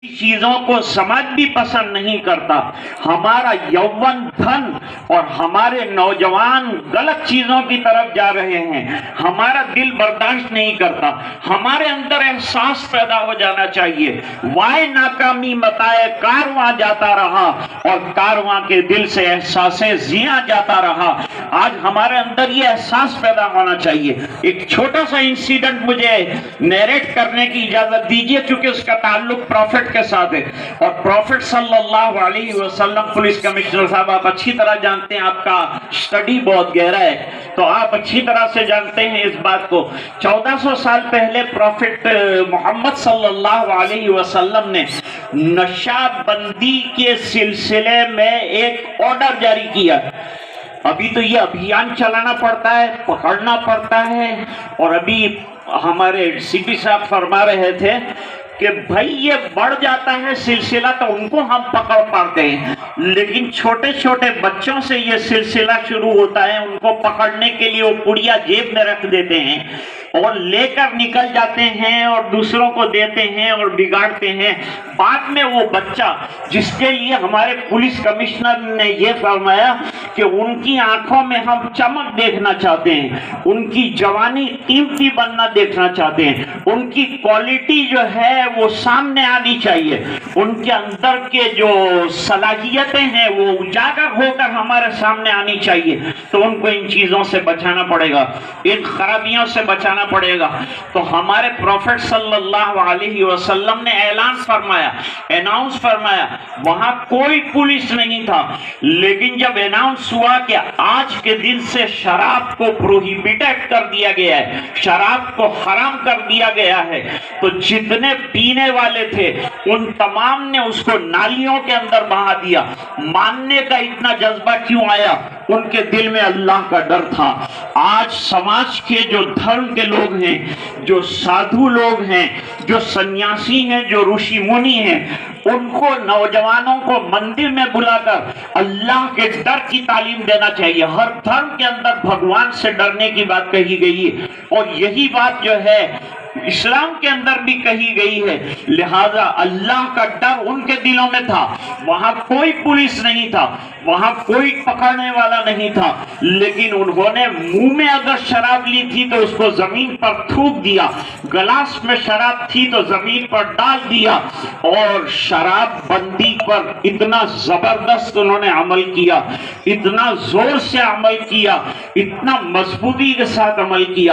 چیزوں کو سمجھ بھی پسند نہیں کرتا. ہمارا یوون دھن اور ہمارے نوجوان غلط چیزوں کی طرف جا رہے ہیں. ہمارا دل برداشت نہیں کرتا. ہمارے اندر احساس پیدا ہو جانا چاہیے. وائے ناکامی متائے کارواں جاتا رہا اور کارواں کے دل سے احساس زیاں جاتا رہا. آج ہمارے اندر یہ احساس پیدا ہونا چاہیے. ایک چھوٹا سا انسیڈنٹ مجھے نیریٹ کرنے کی اجازت دیجیے کیونکہ اس کا تعلق پروفٹ کے ساتھ ہے. اور پروفٹ صلی اللہ علیہ وسلم, پولیس کمشنر صاحب آپ اچھی طرح جانتے ہیں, آپ کا سٹڈی بہت گہرا ہے تو آپ اچھی طرح سے جانتے ہیں اس بات کو. 1400 سال پہلے پروفٹ محمد صلی اللہ علیہ وسلم نے نشہ بندی کے سلسلے میں ایک آرڈر جاری کیا. ابھی تو یہ ابھیان چلانا پڑتا ہے, پکڑنا پڑتا ہے, اور ابھی ہمارے سی پی صاحب فرما رہے تھے کہ بھائی یہ بڑھ جاتا ہے سلسلہ تو ان کو ہم پکڑ پاتے ہیں, لیکن چھوٹے چھوٹے بچوں سے یہ سلسلہ شروع ہوتا ہے. ان کو پکڑنے کے لیے وہ پڑیا جیب میں رکھ دیتے ہیں اور لے کر نکل جاتے ہیں اور دوسروں کو دیتے ہیں اور بگاڑتے ہیں. بعد میں وہ بچہ جس کے لیے ہمارے پولیس کمشنر نے یہ فرمایا کہ ان کی آنکھوں میں ہم چمک دیکھنا چاہتے ہیں, ان کی جوانی قیمتی بننا دیکھنا چاہتے ہیں, ان کی کوالٹی جو ہے وہ سامنے آنی چاہیے, ان کے اندر کے جو صلاحیتیں ہیں وہ اجاگر ہو کر ہمارے سامنے آنی چاہیے. تو ان کو ان چیزوں سے بچانا پڑے گا, ان خرابیوں سے بچانا پڑے گا. تو ہمارے پروفٹ صلی اللہ علیہ وسلم نے اعلان فرمایا, اناؤنس فرمایا. وہاں کوئی پولیس نہیں تھا, لیکن جب اناؤنس ہوا کہ آج کے دن سے شراب کو پروہیبیٹڈ کر دیا گیا ہے, شراب کو حرام کر دیا گیا ہے, تو جتنے پینے والے تھے ان تمام نے اس کو نالیوں کے اندر بہا دیا. ماننے کا اتنا جذبہ کیوں آیا؟ ان کے دل میں اللہ کا ڈر تھا. آج سماج کے جو دھرم کے لوگ ہیں, جو سادھو لوگ ہیں, جو سنیاسی ہیں, جو رشی منی ہیں, ان کو نوجوانوں کو مندر میں بلا کر اللہ کے ڈر کی تعلیم دینا چاہیے. ہر دھرم کے اندر بھگوان سے ڈرنے کی بات کہی گئی ہے اور یہی بات جو ہے اسلام کے اندر بھی کہی گئی ہے. لہذا اللہ کا ڈر ان کے دلوں میں تھا. وہاں کوئی پولیس نہیں تھا, وہاں کوئی پکڑنے والا نہیں تھا, لیکن انہوں نے منہ میں اگر شراب لی تھی تو اس کو زمین پر تھوک دیا, گلاس میں شراب تھی تو زمین پر ڈال دیا, اور شراب بندی پر اتنا زبردست انہوں نے عمل کیا, اتنا زور سے عمل کیا, اتنا مضبوطی کے ساتھ عمل کیا